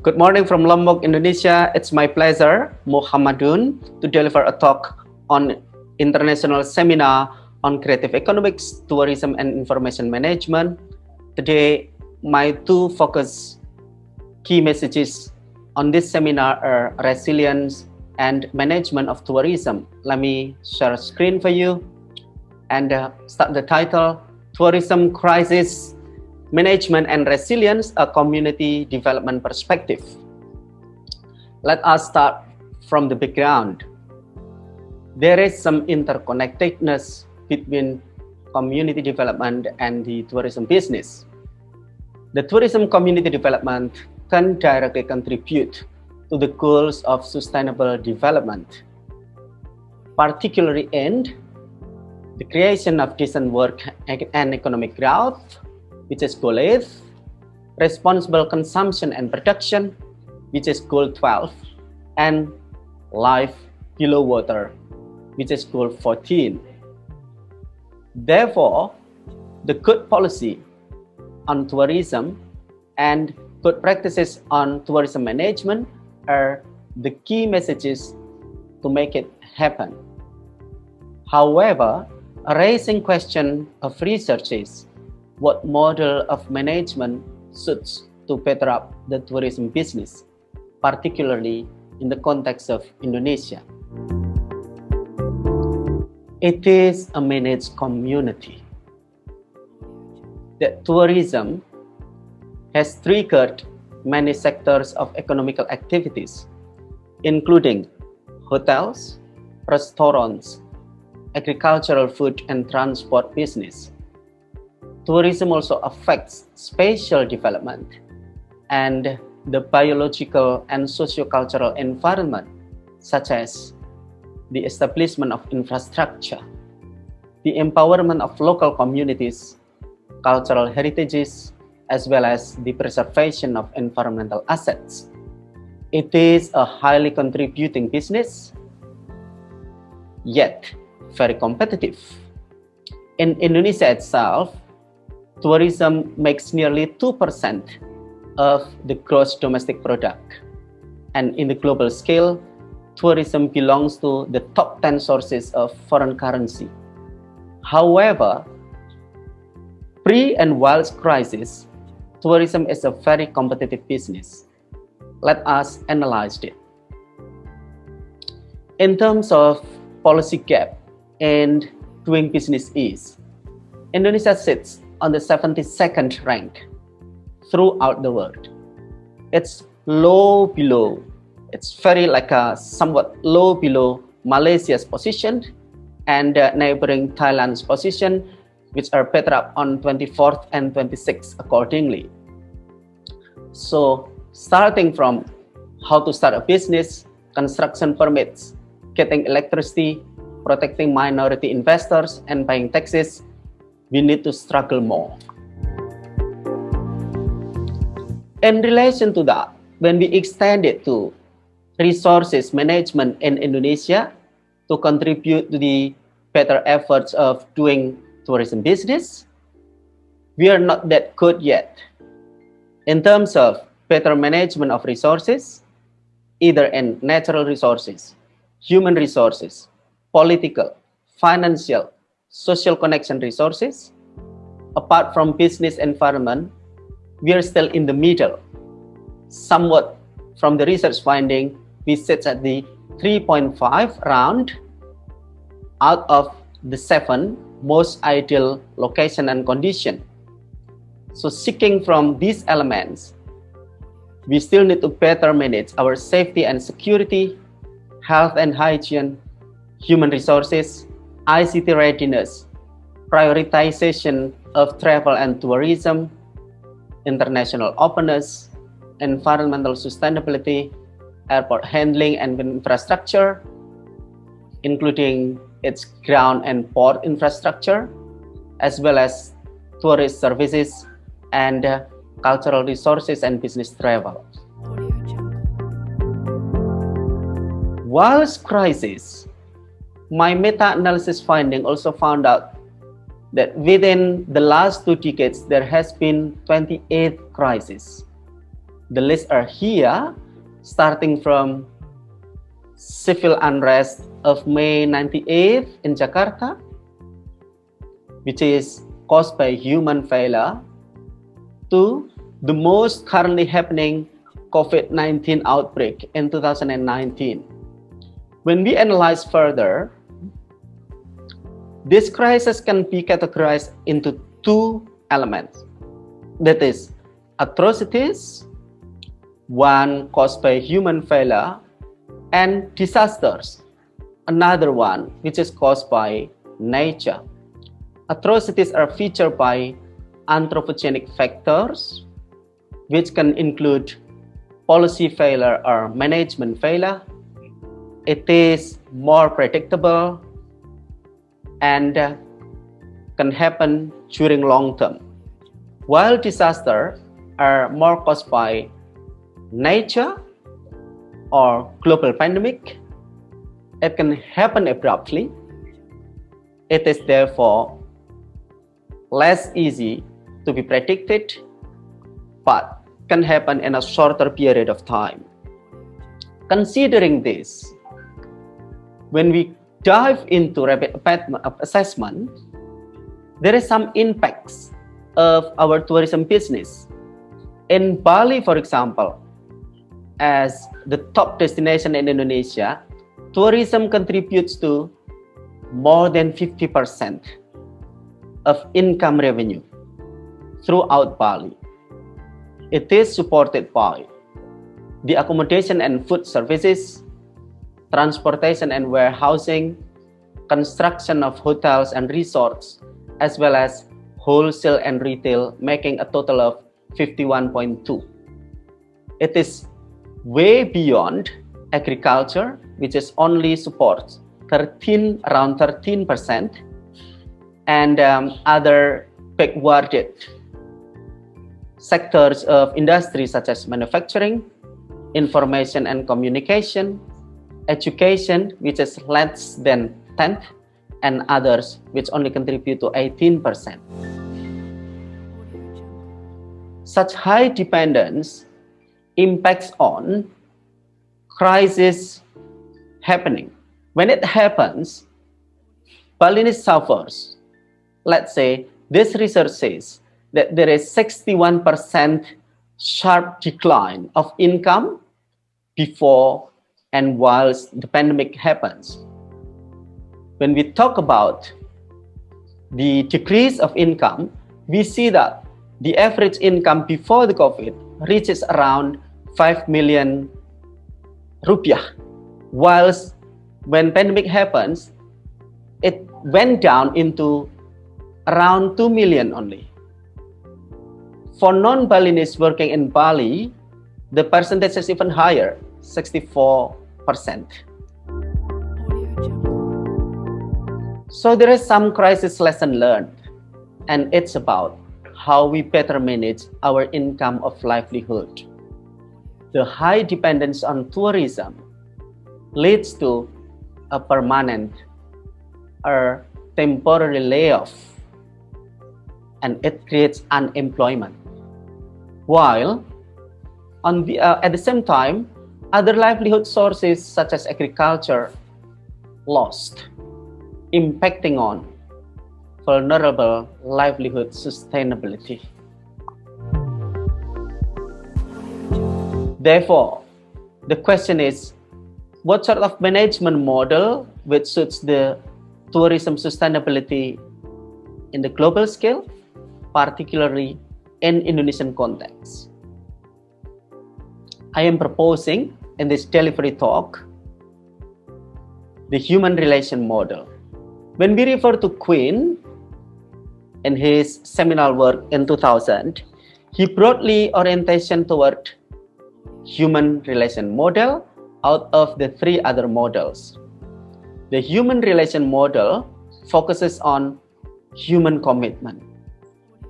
Good morning from Lombok, Indonesia. It's my pleasure, Muhammadun, to deliver a talk on international seminar on creative economics, tourism, and information management. Today, my two focus key messages on this seminar are resilience and management of tourism. Let me share a screen for you and start the title, Tourism Crisis, Management and Resilience, a Community Development Perspective. Let us start from the background. There is some interconnectedness between community development and the tourism business. The tourism community development can directly contribute to the goals of sustainable development, particularly in the creation of decent work and economic growth, which is goal 8, responsible consumption and production, which is goal 12, and life below water, which is goal 14. Therefore, the good policy on tourism and good practices on tourism management are the key messages to make it happen. However, a raising question of research is what model of management suits to better up the tourism business, particularly in the context of Indonesia. It is a managed community. The tourism has triggered many sectors of economical activities, including hotels, restaurants, agricultural, food and transport business. Tourism also affects spatial development and the biological and socio-cultural environment, such as the establishment of infrastructure, the empowerment of local communities, cultural heritages, as well as the preservation of environmental assets. It is a highly contributing business, yet very competitive. In Indonesia itself, tourism makes nearly 2% of the gross domestic product. And in the global scale, tourism belongs to the top 10 sources of foreign currency. However, pre and whilst crisis, tourism is a very competitive business. Let us analyze it. In terms of policy gap and doing business ease, Indonesia sits on the 72nd rank throughout the world. It's somewhat low below Malaysia's position and neighboring Thailand's position, which are better up on 24th and 26th accordingly. So starting from how to start a business, construction permits, getting electricity, protecting minority investors, and paying taxes, we need to struggle more. In relation to that, when we extend it to resources management in Indonesia to contribute to the better efforts of doing tourism business, we are not that good yet. In terms of better management of resources, either in natural resources, human resources, political, financial, social connection resources, apart from business environment, we are still in the middle. Somewhat from the research finding, we sit at the 3.5 round out of the 7 most ideal location and condition. So seeking from these elements, we still need to better manage our safety and security, health and hygiene, human resources, ICT readiness, prioritization of travel and tourism, international openness, environmental sustainability, airport handling and infrastructure, including its ground and port infrastructure, as well as tourist services and cultural resources and business travel. Whilst crisis, my meta-analysis finding also found out that within the last 2 decades, there has been 28 crises. The lists are here, starting from civil unrest of May 98 in Jakarta, which is caused by human failure, to the most currently happening COVID-19 outbreak in 2019. When we analyze further, this crisis can be categorized into two elements. That is, atrocities, one caused by human failure, and disasters, another one which is caused by nature. Atrocities are featured by anthropogenic factors, which can include policy failure or management failure. It is more predictable and can happen during long term, while disasters are more caused by nature or global pandemic. It can happen abruptly. It is therefore less easy to be predicted, but can happen in a shorter period of time. Considering this, when we dive into rapid assessment, there is some impacts of our tourism business. In Bali, for example, as the top destination in Indonesia, tourism contributes to more than 50% of income revenue throughout Bali. It is supported by the accommodation and food services, transportation and warehousing, construction of hotels and resorts, as well as wholesale and retail, making a total of 51.2. It is way beyond agriculture, which is only supports around 13%, and other backwarded sectors of industry such as manufacturing, information and communication, education, which is less than 10th, and others, which only contribute to 18%. Such high dependence impacts on crisis happening. When it happens, Balinese suffers. Let's say this research says that there is 61% sharp decline of income before and whilst the pandemic happens. When we talk about the decrease of income, we see that the average income before the COVID reaches around 5 million rupiah, whilst when pandemic happens, it went down into around 2 million only. For non-Balinese working in Bali, the percentage is even higher, 64%. So there is some crisis lesson learned, and it's about how we better manage our income of livelihood. The high dependence on tourism leads to a permanent or temporary layoff, and it creates unemployment. While at the same time, other livelihood sources such as agriculture lost, impacting on vulnerable livelihood sustainability. Therefore, the question is, what sort of management model which suits the tourism sustainability in the global scale, particularly in Indonesian context? I am proposing in this delivery talk the human relation model. When we refer to Quinn in his seminal work in 2000, he broadly orientation toward human relation model out of the three other models. The human relation model focuses on human commitment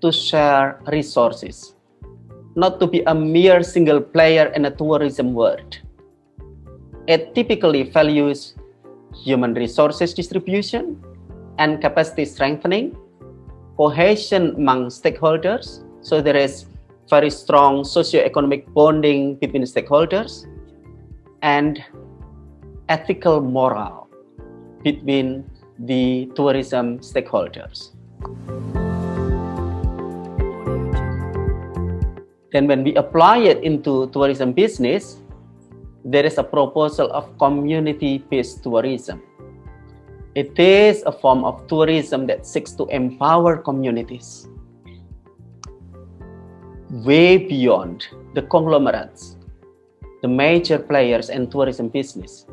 to share resources, not to be a mere single player in a tourism world. It typically values human resources distribution and capacity strengthening, cohesion among stakeholders, so there is very strong socio-economic bonding between stakeholders, and ethical moral between the tourism stakeholders. Then when we apply it into tourism business, there is a proposal of community-based tourism. It is a form of tourism that seeks to empower communities way beyond the conglomerates, the major players in tourism business,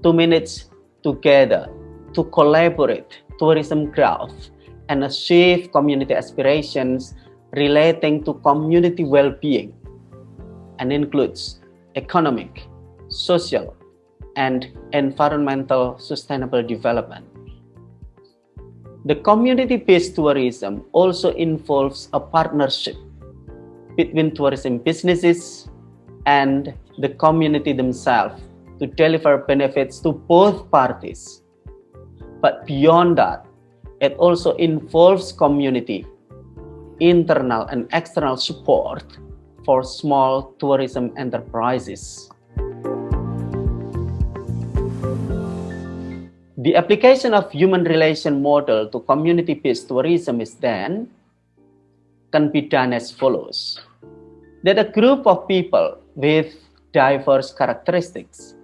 to manage together, to collaborate tourism growth and achieve community aspirations relating to community well-being, and includes economic, social, and environmental sustainable development. The community-based tourism also involves a partnership between tourism businesses and the community themselves to deliver benefits to both parties. But beyond that, it also involves community, internal and external support for small tourism enterprises. The application of human relation model to community-based tourism can be done as follows. That a group of people with diverse characteristics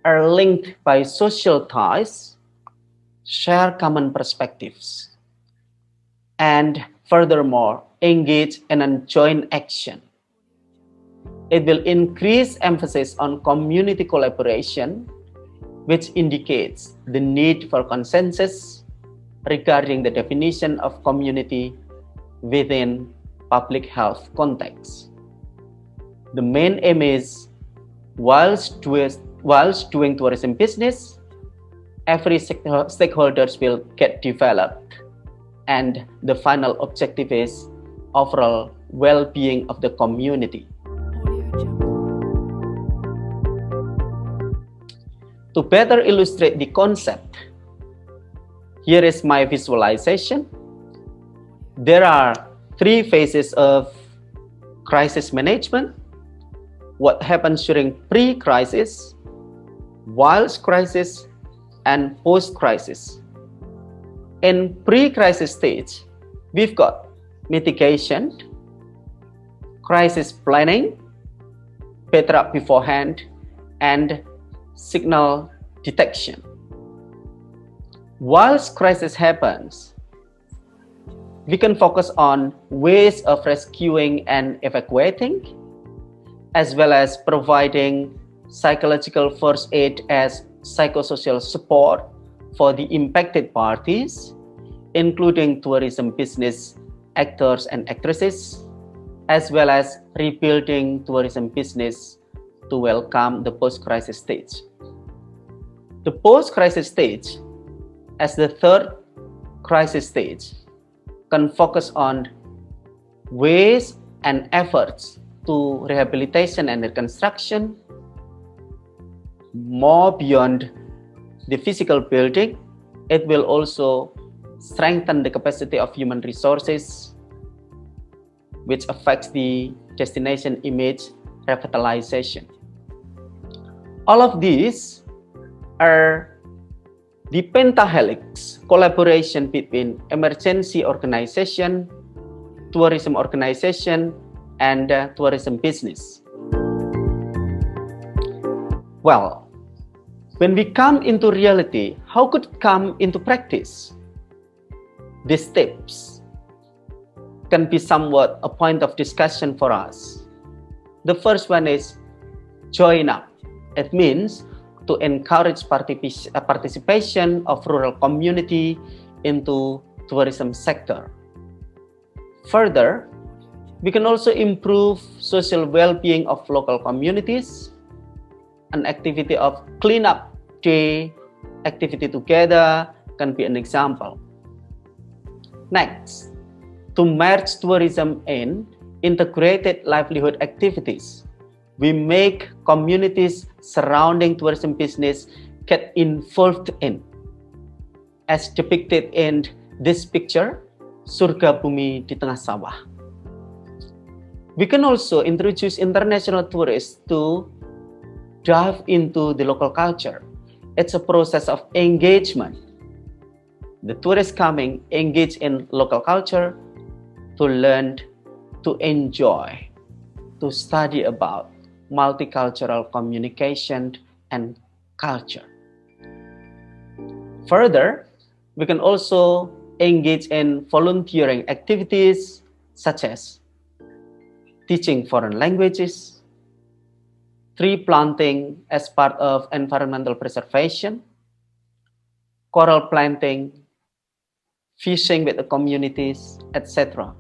are linked by social ties, share common perspectives, and furthermore, engage in a joint action. It will increase emphasis on community collaboration, which indicates the need for consensus regarding the definition of community within public health context. The main aim is, whilst doing tourism business, every stakeholders will get developed, and the final objective is overall well-being of the community. To better illustrate the concept, here is my visualization. There are 3 phases of crisis management: what happens during pre-crisis, whilst crisis, and post-crisis. In pre-crisis stage, we've got mitigation, crisis planning, better up beforehand, and signal detection. Whilst crisis happens, we can focus on ways of rescuing and evacuating, as well as providing psychological first aid as psychosocial support for the impacted parties, including tourism business actors and actresses, as well as rebuilding tourism business to welcome the post-crisis stage. The post-crisis stage, as the 3rd crisis stage, can focus on ways and efforts to rehabilitation and reconstruction, more beyond the physical building. It will also strengthen the capacity of human resources, which affects the destination image revitalization. All of these are the pentahelix collaboration between emergency organization, tourism organization, and tourism business. Well, when we come into reality, how could it come into practice? These tips can be somewhat a point of discussion for us. The first one is join up. It means to encourage participation of rural community into tourism sector. Further, we can also improve social well-being of local communities. An activity of cleanup day activity together can be an example. Next, to merge tourism in integrated livelihood activities, we make communities surrounding tourism business get involved in. As depicted in this picture, surga bumi di tengah sawah. We can also introduce international tourists to dive into the local culture. It's a process of engagement. The tourists coming engage in local culture to learn, to enjoy, to study about multicultural communication and culture. Further, we can also engage in volunteering activities such as teaching foreign languages, tree planting as part of environmental preservation, coral planting, fishing with the communities, etc.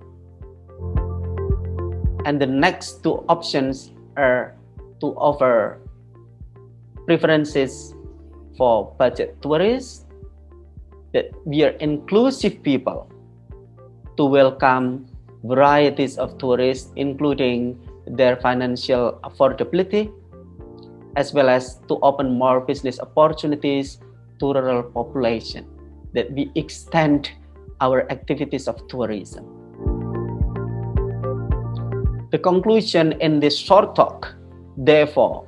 And the next two options are to offer preferences for budget tourists, that we are inclusive people to welcome varieties of tourists, including their financial affordability, as well as to open more business opportunities to rural population, that we extend our activities of tourism. The conclusion in this short talk, therefore,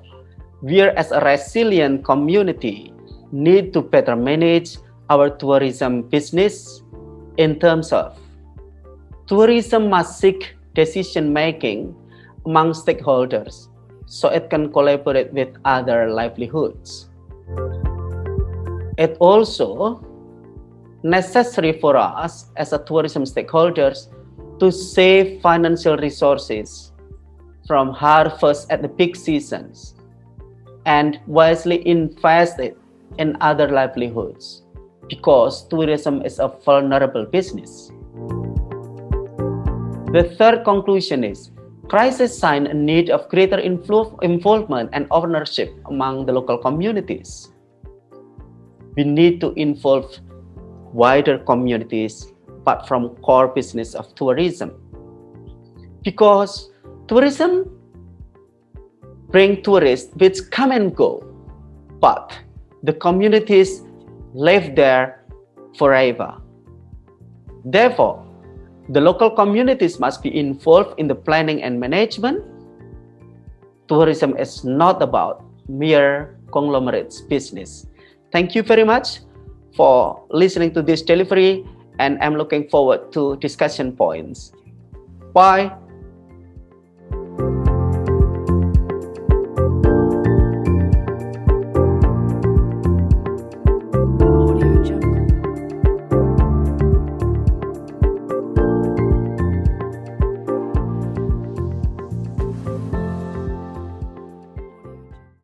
we as a resilient community need to better manage our tourism business in terms of tourism must seek decision making among stakeholders so it can collaborate with other livelihoods. It also necessary for us as a tourism stakeholders to save financial resources from harvest at the peak seasons and wisely invest it in other livelihoods, because tourism is a vulnerable business. The third conclusion is crisis sign a need of greater involvement and ownership among the local communities. We need to involve wider communities apart from core business of tourism, because tourism bring tourists which come and go, but the communities live there forever. Therefore, the local communities must be involved in the planning and management. Tourism is not about mere conglomerates business. Thank you very much for listening to this delivery, and I'm looking forward to discussion points. Bye.